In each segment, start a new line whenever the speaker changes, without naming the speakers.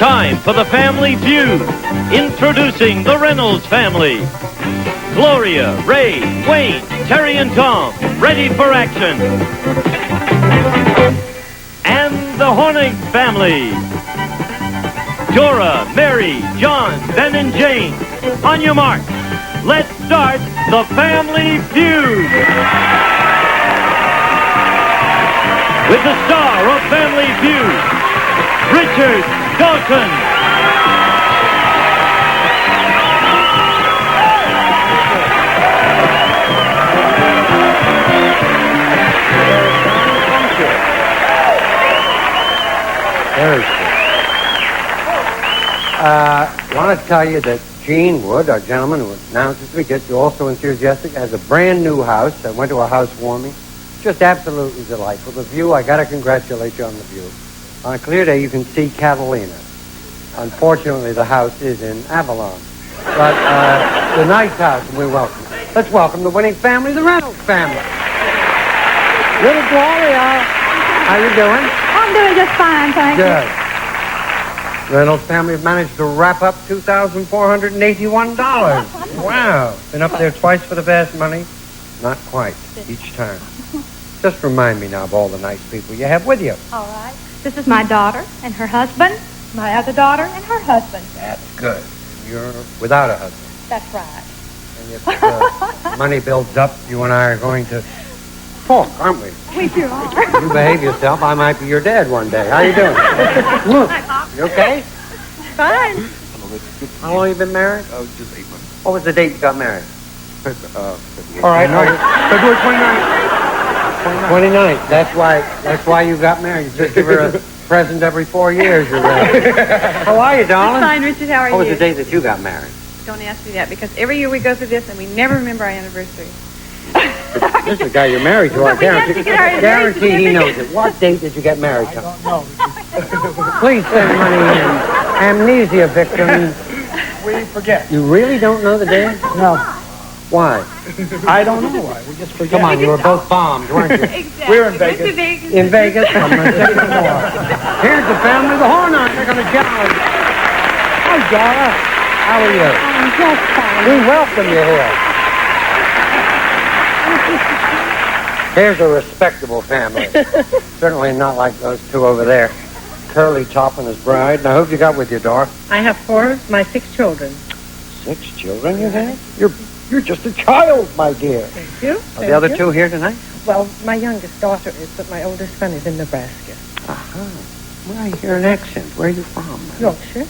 time for the Family Feud. Introducing the Reynolds family. Gloria, Ray, Wayne, Terry, and Tom, ready for action. And the Hornig family. Dora, Mary, John, Ben, and Jane. On your mark. Let's start the Family Feud. With the star of Family Feud, Richard Dalton.
Very good. I want to tell you that Gene Wood, our gentleman who announces we get you also enthusiastic, has a brand new house. I went to a housewarming. Just absolutely delightful. The view, I got to congratulate you on the view. On a clear day, you can see Catalina. Unfortunately, the house is in Avalon. But it's a nice house, and we welcome it. Let's welcome the winning family, the Reynolds family. Little Gloria, how you doing?
I'm doing just fine, thank you.
Good. The Reynolds family have managed to wrap up $2,481. Wow. Been up there twice for the vast money? Not quite, each time. Just remind me now of all the nice people you have with you.
All right. This is my daughter and her husband, my other daughter and her husband.
That's good. You're without a husband.
That's right.
And if the money builds up, you and I are going to talk, aren't we?
We sure are.
You behave yourself, I might be your dad one day. How you doing? Look, you okay?
Fine.
How long have you been married?
Oh, just 8 months.
What was the date you got married?
February.
All right, February 29th. 29th. That's why you got married. You just give her a present every 4 years. How are you, darling?
Fine, Richard. How are you?
What was the date that you got married?
Don't ask me that, because every year we go through this and we never remember our anniversary.
This is the guy you're married to, I
But we have to get our
guarantee he
certificate.
knows it. What date did you get married to?
I don't know.
Please send money in. Amnesia victims.
We forget.
You really don't know the date?
No.
Why?
I don't know why. We just forget.
Come on, you were both bombed, weren't you?
Exactly.
We're in Vegas.
Went to Vegas.
In Vegas, on the second floor. Here's the family, the Hornets. They're going to challenge. Hi, Dora. How are you?
I'm just fine.
We welcome you here. Here's a respectable family. Certainly not like those two over there. Curly Top and his bride. Now, who've you got with you, Dora?
I have 4 of my 6 children.
6 children you have? You're just a child, my dear.
Thank you.
Are the other 2 here tonight?
Well, my youngest daughter is, but my oldest son is in Nebraska.
Aha. Well, I hear an accent. Where are you from?
Yorkshire.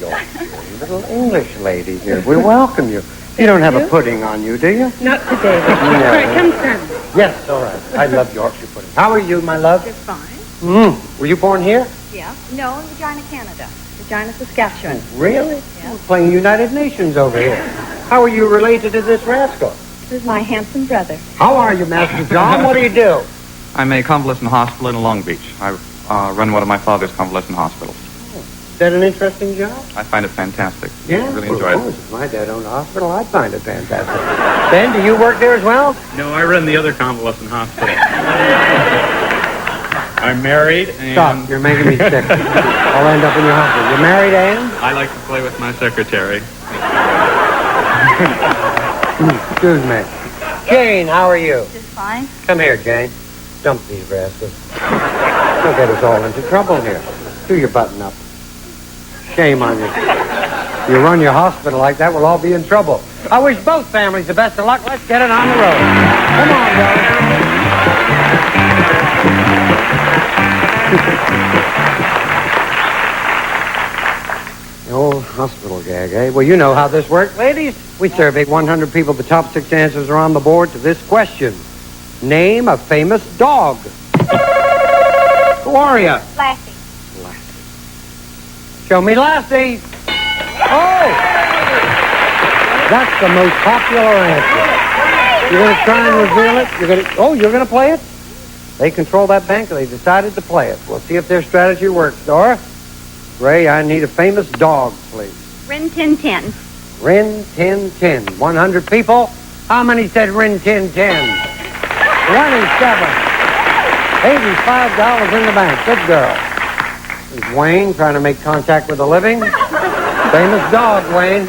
Yorkshire. Little English lady here. We welcome you. You don't have a pudding on you, do you?
Not today. All right, come stand.
Yes, all right. I love Yorkshire pudding. How are you, my love?
Just fine.
Were you born here?
Yeah. No, in Regina, Canada. Regina, Saskatchewan.
Really?
Yeah.
We're playing United Nations over here. How are you related to this rascal?
This is my handsome brother.
How are you, Master John? What do you do?
I'm a convalescent hospital in Long Beach. I run one of my father's convalescent hospitals.
Is that an interesting job?
I find it fantastic.
Yeah?
I really
Well,
enjoy
of
it.
course, if my dad owned a hospital, I'd find it fantastic. Ben, do you work there as well?
No, I run the other convalescent hospital. I'm married, and
Stop. You're making me sick. I'll end up in your hospital. You're married, Ann?
I like to play with my secretary.
Excuse me. Jane, how are you?
Just fine.
Come here, Jane. Dump these rascals. They'll get us all into trouble here. Do your button up. Shame on you. You run your hospital like that, we'll all be in trouble. I wish both families the best of luck. Let's get it on the road. Come on, brother. The old hospital gag, eh? Well, you know how this works, ladies. We surveyed 100 people. The top 6 answers are on the board to this question. Name a famous dog. Who are you?
Lassie.
Show me Lassie. Oh! That's the most popular answer. You're going to try and reveal it? You're going to play it? They control that bank, and they decided to play it. We'll see if their strategy works, Dora. Ray, I need a famous dog, please.
Rin Tin Tin.
Rin Tin Tin. 100 people. How many said Rin Tin Tin? 27. $85 in the bank. Good girl. There's Wayne trying to make contact with a living. Famous dog, Wayne.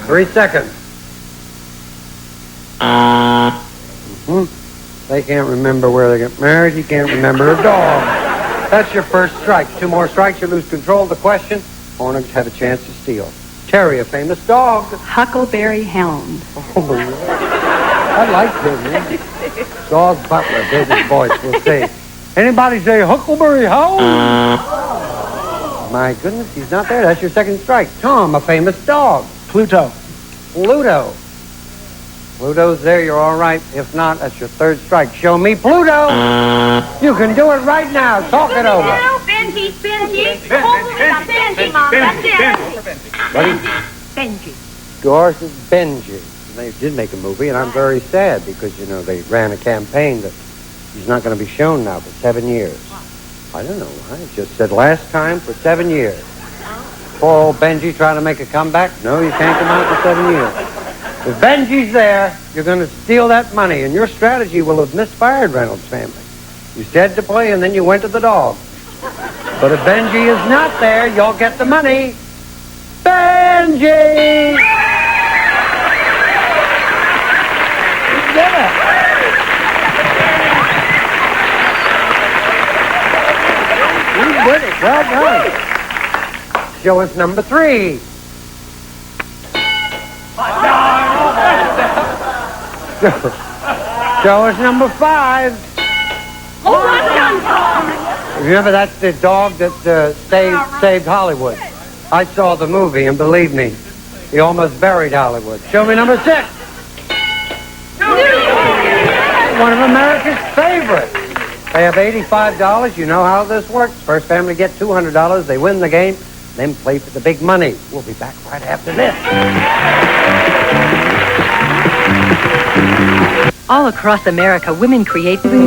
3 seconds. They can't remember where they get married. He can't remember a dog. That's your first strike. 2 more strikes, you lose control of the question. Hornigs have a chance to steal. Terry, a famous dog.
Huckleberry Hound.
Oh, I like him, man. Dog Butler, David's voice, we'll see. Anybody say Huckleberry Hound? My goodness, he's not there. That's your second strike. Tom, a famous dog.
Pluto.
Pluto. Pluto's there, you're all right. If not, that's your third strike. Show me Pluto. You can do it right now. Talk it over.
Hello, Benji. Benji, Mom. That's it.
Buddy?
Benji.
Yours is Benji. They did make a movie, and I'm very sad because, you know, they ran a campaign that he's not going to be shown now for 7 years. I don't know why. It just said last time for 7 years. Poor old Benji trying to make a comeback. No, you can't come out for 7 years. If Benji's there, you're going to steal that money, and your strategy will have misfired, Reynolds family. You said to play, and then you went to the dog. But if Benji is not there, you'll get the money. Benji! You did it. You did it. Well done. Show us number 3. Show us number 5. Remember, that's the dog that saved Hollywood. I saw the movie, and believe me, he almost buried Hollywood. Show me number 6. One of America's favorites. They have $85. You know how this works. First family get $200. They win the game, then play for the big money. We'll be back right after this.
All across America, women create...
Team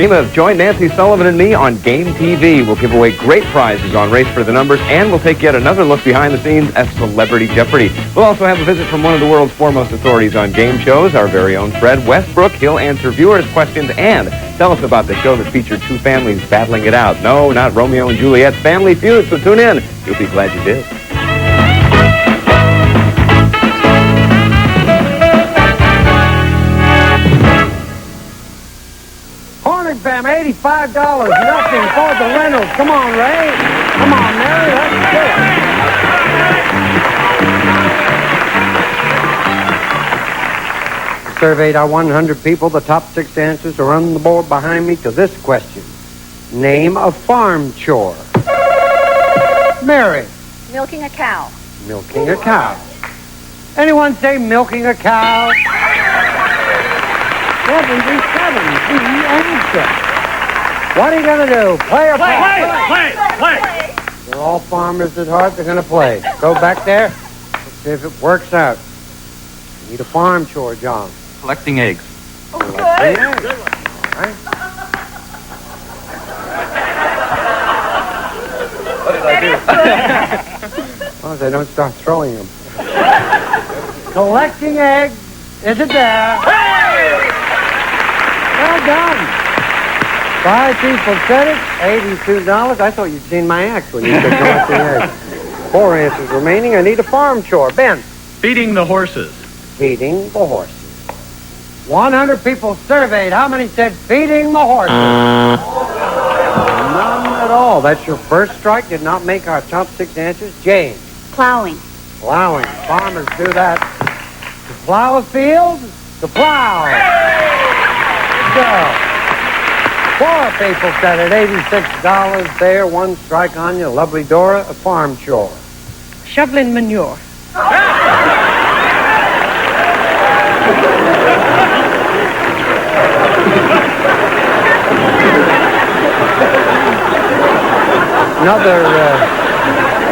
have joined Nancy Sullivan and me on Game TV. We'll give away great prizes on Race for the Numbers, and we'll take yet another look behind the scenes at Celebrity Jeopardy. We'll also have a visit from one of the world's foremost authorities on game shows, our very own Fred Westbrook. He'll answer viewers' questions and tell us about the show that featured 2 families battling it out. No, not Romeo and Juliet's Family Feud, so tune in. You'll be glad you did.
Fam, $85, nothing for the Reynolds. Come on, Ray. Come on, Mary, let's do it. Surveyed our 100 people. The top 6 answers are on the board behind me to this question. Name a farm chore. Mary.
Milking a cow.
Milking a cow. Anyone say milking a cow? 77. Easy answer. What are you going to do? Play or play?
Play.
They're all farmers at heart. They're going to play. Go back there. Let's see if it works out. You need a farm chore, John.
Collecting eggs.
Collecting eggs. All right.
What did I do?
As long as they don't start throwing them. Collecting eggs. Is it there? Well done. 5 people said it. $82. I thought you'd seen my act when you said collecting eggs. 4 answers remaining. I need a farm chore. Ben.
Feeding the horses.
Feeding the horses. 100 people surveyed. How many said feeding the horses? None at all. That's your first strike. Did not make our top 6 answers. James.
Plowing.
Plowing. Farmers do that. To plow a field, to plow. Go. 4 people said it. $86 there. 1 strike on you. Lovely Dora, a farm chore.
Shoveling manure.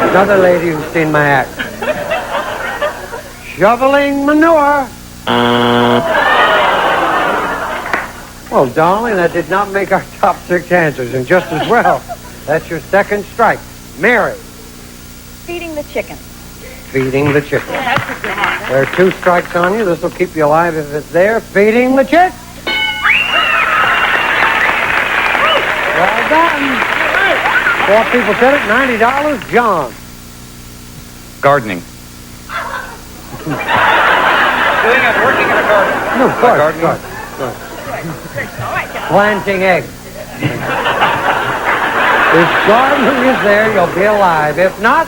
Another lady who's seen my act. Shoveling manure. Well, darling, that did not make our top 6 answers, and just as well. That's your second strike. Mary.
Feeding the chicken.
Feeding the chicken. There are 2 strikes on you. This will keep you alive if it's there. Feeding the chick. Well done. Four people said it. $90. John.
Gardening. Working in a garden.
No, gardening.
Gardening.
Planting eggs. If gardening is there, you'll be alive. If not,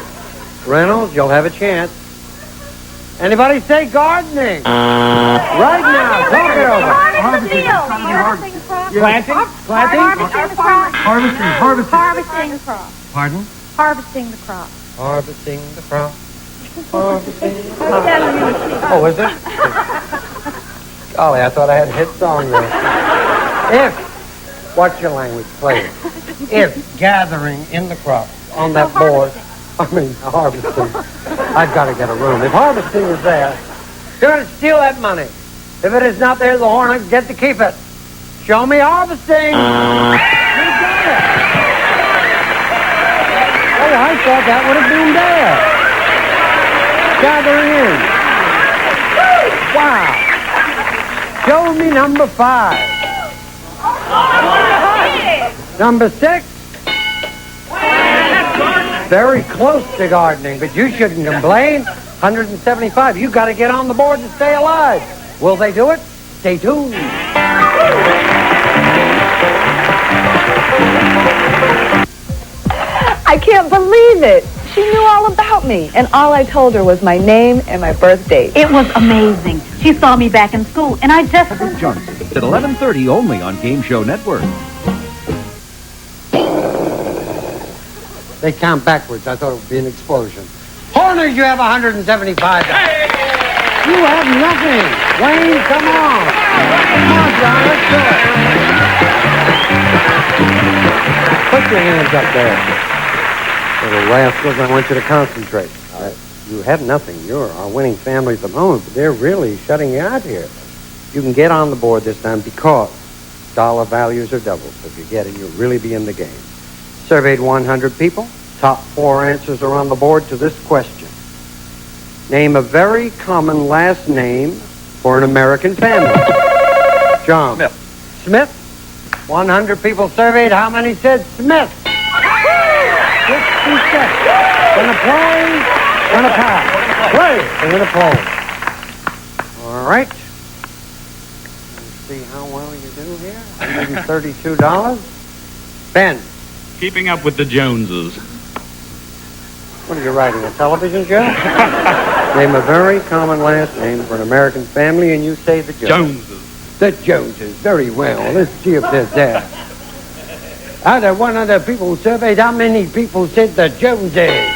Reynolds, you'll have a chance. Anybody say gardening? Right now. Talk it over.
Harvesting the crop.
Planting?
Harvesting the crop.
Harvesting.
Harvesting the crop.
Pardon?
Harvesting the crop.
Harvesting the crop. Harvesting the crop. Oh, is it? Golly, I thought I had a hit song there. If, what's your language, play it. If gathering in the crop on that board, harvesting. I've got to get a room. If harvesting is there, you're going to steal that money. If it is not there, the Hornets get to keep it. Show me harvesting. You got it. Oh, I thought that would have been there. Gathering in. Wow. Show me number 5. Number 6. Very close to gardening, but you shouldn't complain. 175. You got to get on the board to stay alive. Will they do it? Stay tuned.
I can't believe it. She knew all about me, and all I told her was my name and my birth date.
It was amazing. She saw me back in school, and I just...
Johnson at 11:30 only on Game Show Network.
They count backwards. I thought it would be an explosion. Horners, you have 175. You have nothing. Wayne, come on. Come on, John, let's do it. Put your hands up there. Little rascals, I want you to concentrate. You have nothing. You're our winning family at the moment, but they're really shutting you out here. You can get on the board this time because dollar values are doubled. So if you get it, you'll really be in the game. Surveyed 100 people. Top 4 answers are on the board to this question. Name a very common last name for an American family. John.
Smith.
Smith? 100 people surveyed. How many said Smith? 66. Gonna play, gonna pass. Play, and gonna play. All right. Let's see how well you do here. $132. Ben.
Keeping up with the Joneses.
What are you writing, a television show? Name a very common last name for an American family, and you say the Joneses.
Joneses.
The Joneses. Very well. Let's see if they're there. Out of 100 people surveyed, how many people said the Joneses?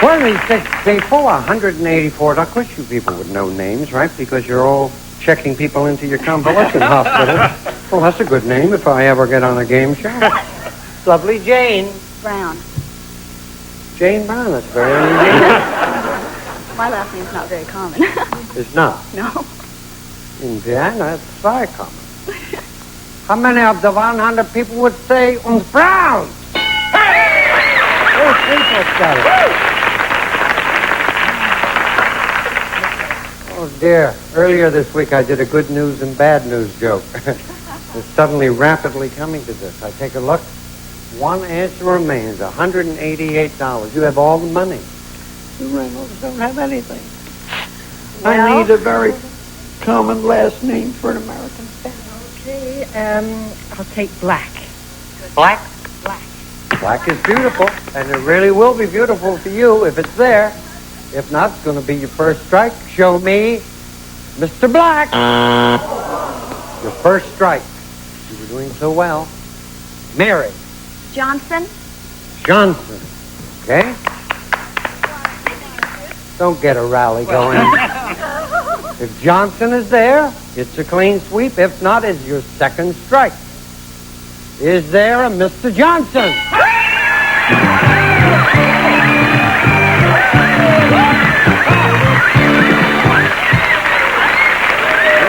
$26 people, 184. Of course, you people would know names, right? Because you're all checking people into your convalescent hospital. Well, that's a good name if I ever get on a game show. Lovely Jane.
Brown.
Jane Brown, that's very unusual.
My last name's not very common.
It's not.
No.
In Vienna, it's very common. How many of the 100 people would say uns Brown? Those people got it. Oh, dear. Earlier this week, I did a good news and bad news joke. It's suddenly rapidly coming to this. I take a look. One answer remains, $188. You have all the money. You Reynolds don't have anything.
Well,
I need a very common last name for an American family.
Okay, I'll take Black.
Black?
Black.
Black is beautiful, and it really will be beautiful for you if it's there. If not, it's going to be your first strike. Show me Mr. Black. Your first strike. You were doing so well. Mary.
Johnson.
Johnson. Okay? Don't get a rally going. If Johnson is there, it's a clean sweep. If not, it's your second strike. Is there a Mr. Johnson?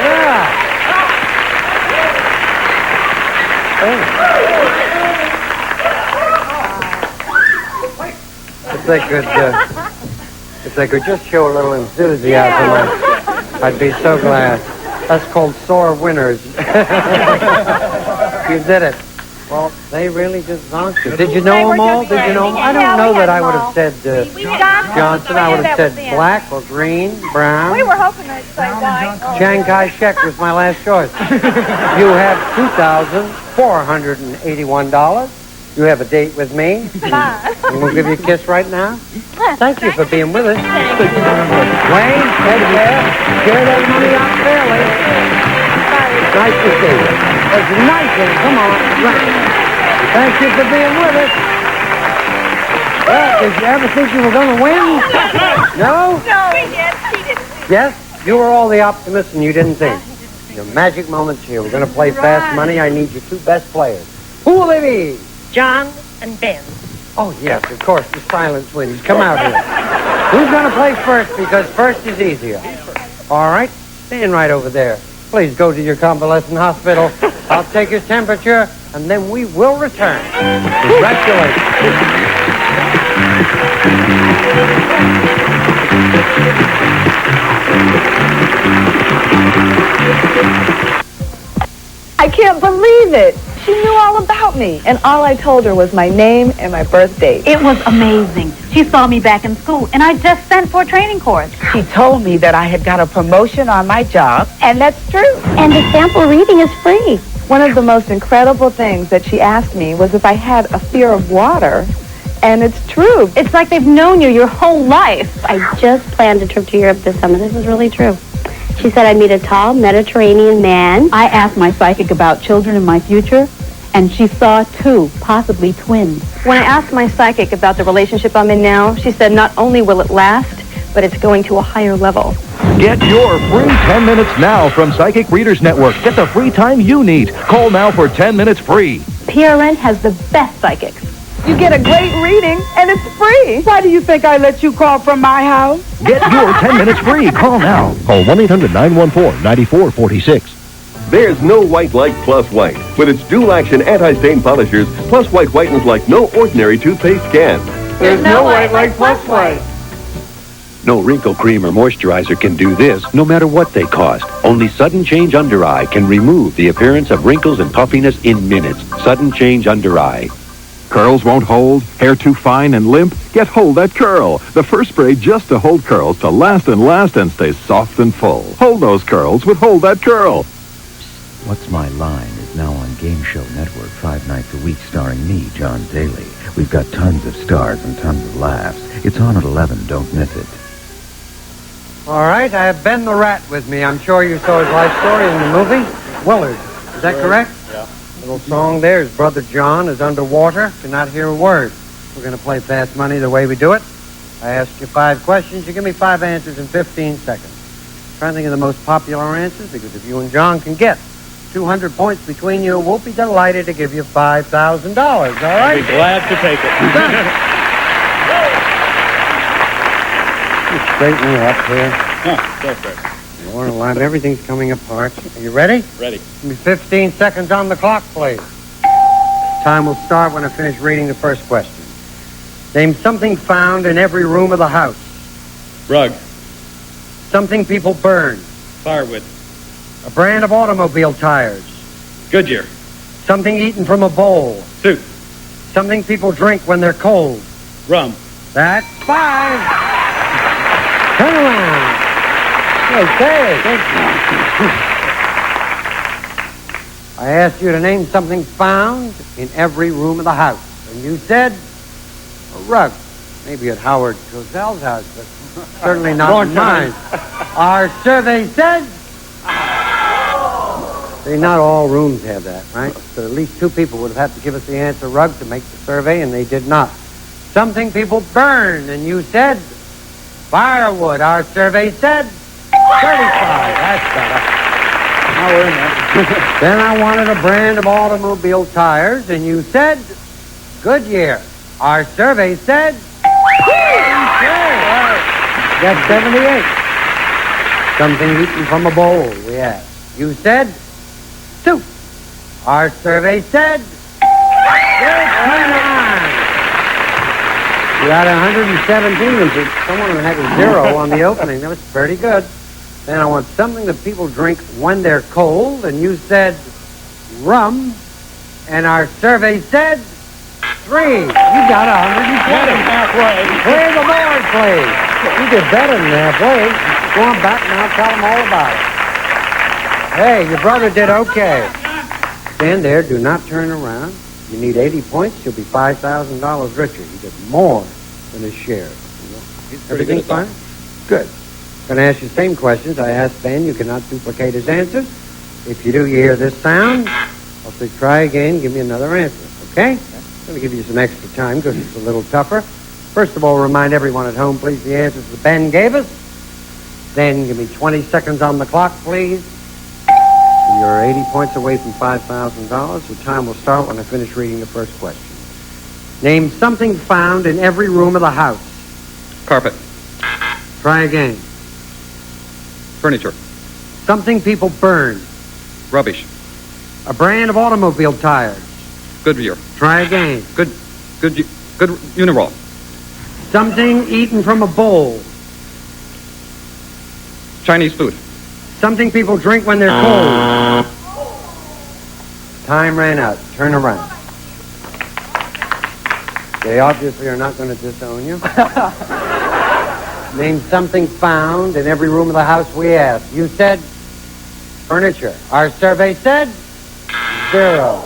Yeah. If they could just show a little enthusiasm, I'd be so glad. That's called sore winners. You did it. Well, they really just zonked you. Did you know them all? Did you know them? I don't know that I would have said Johnson. I would have said black or green, brown.
We were hoping they'd say white.
Chiang Kai-shek was my last choice. You have $2,481. You have a date with me. And we'll give you a kiss right now. Thank you for being with us. Wayne, take care. Share that money out fairly. Nice to see you. It's nice of you. Come on. Thank you for being with us. Well, did you ever think you were going to win? No?
No, we did. She didn't.
Yes? You were all the optimists and you didn't think. Your magic moment's here. We're going to play fast money. I need your two best players. Who will they be?
John and Ben.
Oh, yes, of course, the silent twins. Come out here. Who's going to play first? Because first is easier. All right, stand right over there. Please go to your convalescent hospital. I'll take your temperature, and then we will return. Congratulations.
I can't believe it. She knew all about me, and all I told her was my name and my birth date.
It was amazing. She saw me back in school, and I just sent for a training course.
She told me that I had got a promotion on my job, and that's true.
And the sample reading is free.
One of the most incredible things that she asked me was if I had a fear of water, and it's true.
It's like they've known you your whole life.
I just planned a trip to Europe this summer. This is really true. She said I'd meet a tall Mediterranean man.
I asked my psychic about children in my future, and she saw 2, possibly twins.
When I asked my psychic about the relationship I'm in now, she said not only will it last, but it's going to a higher level.
Get your free 10 minutes now from Psychic Readers Network. Get the free time you need. Call now for 10 minutes free.
PRN has the best psychics.
You get a great reading, and it's free. Why do you think I let you call from my house?
Get your 10 minutes free. Call now. Call 1-800-914-9446.
There's no white like Plus White. With its dual-action anti-stain polishers, Plus White whitens like no ordinary toothpaste can.
There's no white like Plus White.
No wrinkle cream or moisturizer can do this, no matter what they cost. Only Sudden Change Under Eye can remove the appearance of wrinkles and puffiness in minutes. Sudden Change Under Eye.
Curls won't hold? Hair too fine and limp? Get Hold That Curl. The first spray just to hold curls to last and stay soft and full. Hold those curls with Hold That Curl.
What's My Line is now on Game Show Network 5 nights a week, starring me, John Daly. We've got tons of stars and tons of laughs. It's on at 11. Don't miss it.
All right, I have Ben the Rat with me. I'm sure you saw his life story in the movie. Willard, is that correct?
Yeah.
Little song there. His brother John is underwater. Cannot hear a word. We're going to play fast money the way we do it. I ask you 5 questions. You give me 5 answers in 15 seconds. Try and think of the most popular answers, because if you and John can get 200 points between you, we'll be delighted to give you $5,000. All right?
I'll be glad to take it.
Straighten you up here.
Go for it.
More alive. Everything's coming apart. Are you ready?
Ready.
Give me 15 seconds on the clock, please. Time will start when I finish reading the first question. Name something found in every room of the house.
Rug.
Something people burn.
Firewood.
A brand of automobile tires.
Goodyear.
Something eaten from a bowl.
Soup.
Something people drink when they're cold.
Rum.
That's 5. Turn around. Okay. I asked you to name something found in every room of the house. And you said a rug. Maybe at Howard Cosell's house, but certainly not in mine. Our survey said... See, not all rooms have that, right? So at least 2 people would have had to give us the answer rug to make the survey, and they did not. Something people burn, and you said firewood. Our survey said 35. That's better. Now we're in there. Then I wanted a brand of automobile tires, and you said Goodyear. Our survey said that's 78. Something eaten from a bowl, we asked. You said soup. Our survey said 29. You got 117, and someone had a 0 on the opening. That was pretty good. Then I want something that people drink when they're cold, and you said rum, and our survey said 3. You got 120.
Halfway.
Clear the board, please. You did better than halfway. Go on back now, tell them all about it. Hey, your brother did okay. Stand there, do not turn around. You need 80 points, you'll be $5,000 richer. You get more than his share. Everything fine? Good. Going to ask you the same questions I asked Ben. You cannot duplicate his answers. If you do, you hear this sound. I'll say try again, give me another answer. Okay? I'm going to give you some extra time because it's a little tougher. First of all, remind everyone at home, please, the answers that Ben gave us. Then give me 20 seconds on the clock, please. You're 80 points away from $5,000. Your time will start when I finish reading the first question. Name something found in every room of the house.
Carpet.
Try again.
Furniture.
Something people burn.
Rubbish.
A brand of automobile tires.
Goodyear.
Try again.
Good Unirol.
Something eaten from a bowl.
Chinese food.
Something people drink when they're cold. Time ran out. Turn around. They obviously are not going to disown you. Name something found in every room of the house we asked. You said furniture. Our survey said 0.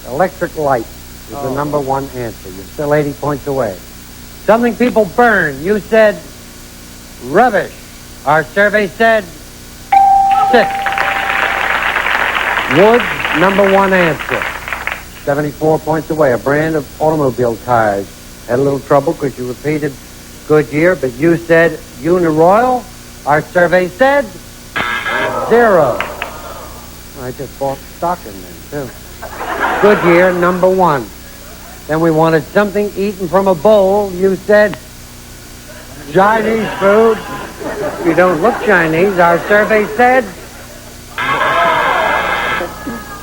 Electric light is the number one answer. You're still 80 points away. Something people burn. You said rubbish. Our survey said 6. Wood, number one answer. 74 points away. A brand of automobile tires. Had a little trouble because you repeated Goodyear, but you said Uniroyal. Our survey said 0. I just bought stock in there, too. Goodyear, number one. Then we wanted something eaten from a bowl. You said Chinese food. You don't look Chinese. Our survey said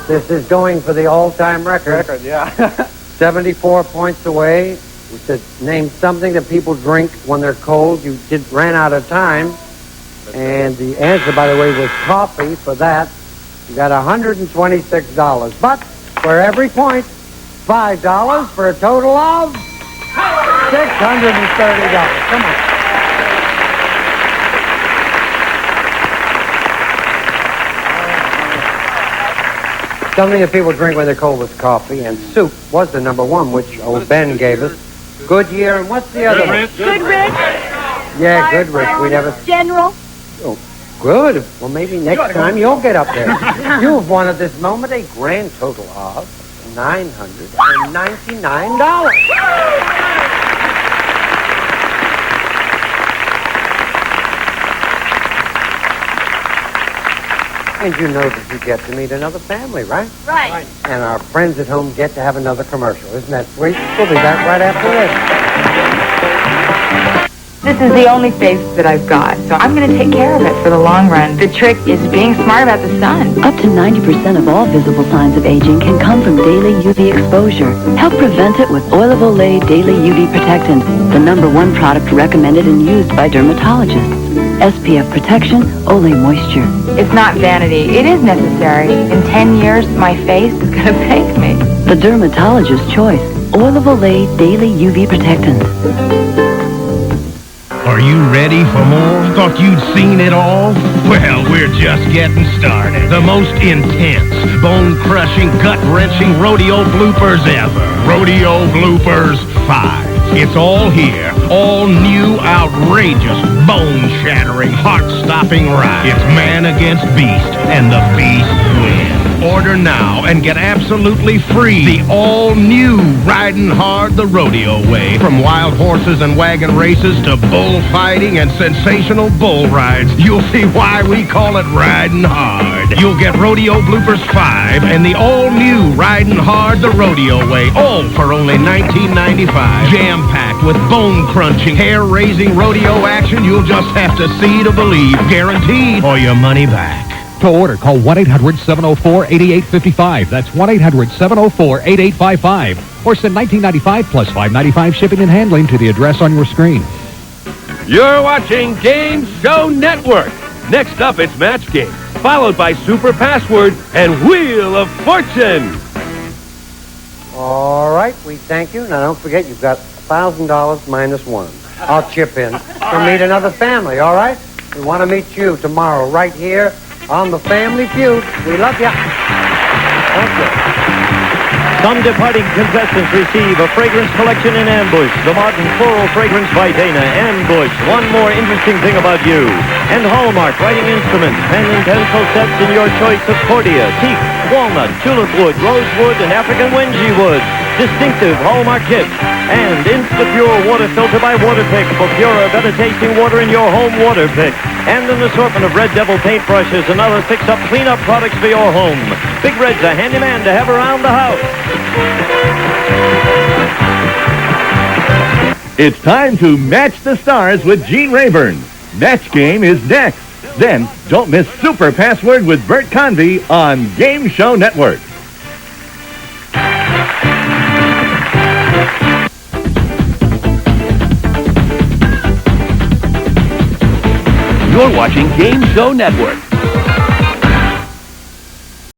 this is going for the all-time record. 74 points away. We said name something that people drink when they're cold. You ran out of time. And the answer, by the way, was coffee for that. You got $126. But for every point, $5 for a total of $630. Come on. Something that people drink when they're cold was coffee, and soup was the number one, which old Ben gave us. Goodyear, and what's the other one?
Goodrich.
Yeah, Goodrich. We never...
General.
Oh, good. Well, maybe next time you'll get up there. You have won at this moment a grand total of $999. And you know that you get to meet another family, right?
Right.
And our friends at home get to have another commercial. Isn't that sweet? We'll be back right after this.
This is the only face that I've got, so I'm going to take care of it for the long run. The trick is being smart about the sun.
Up to 90% of all visible signs of aging can come from daily UV exposure. Help prevent it with Oil of Olay Daily UV Protectant, the number one product recommended and used by dermatologists. SPF protection, Olay moisture.
It's not vanity. It is necessary. In 10 years, my face is going to thank me.
The dermatologist's choice. Oil of Olay Daily UV Protectant.
Are you ready for more? Thought you'd seen it all? Well, we're just getting started. The most intense, bone-crushing, gut-wrenching rodeo bloopers ever. Rodeo Bloopers 5. It's all here. All new, outrageous, bone-shattering, heart-stopping ride. It's man against beast, and the beast wins. Order now and get absolutely free the all-new Riding Hard the Rodeo Way. From wild horses and wagon races to bullfighting and sensational bull rides, you'll see why we call it Riding Hard. You'll get Rodeo Bloopers 5 and the all-new Riding Hard the Rodeo Way, all for only $19.95. Jam-packed with bone-crunching, hair-raising rodeo action you'll just have to see to believe. Guaranteed or your money back.
To order, call 1-800-704-8855. That's 1-800-704-8855. Or send $19.95 plus $5.95 shipping and handling to the address on your screen.
You're watching Game Show Network. Next up, it's Match Game, followed by Super Password and Wheel of Fortune.
All right, we thank you. Now, don't forget, you've got $1,000 minus one. I'll chip in to meet another family, all right? We want to meet you tomorrow right here on the Family Feud. We love you. Okay.
Some departing contestants receive a fragrance collection in Ambush, the modern floral fragrance by Dana. Ambush, one more interesting thing about you. And Hallmark writing instruments, pen and pencil sets in your choice of cordia, teak, walnut, tulip wood, rosewood, and African Wengie wood. Distinctive Hallmark gifts. And Insta-Pure water filter by Waterpick for purer, better tasting water in your home water pick. And an assortment of Red Devil paintbrushes and other fix-up, clean-up products for your home. Big Red's a handy man to have around the house.
It's time to match the stars with Gene Rayburn. Match Game is next. Then, don't miss Super Password with Bert Convy on Game Show Network.
You're watching Game Show Network.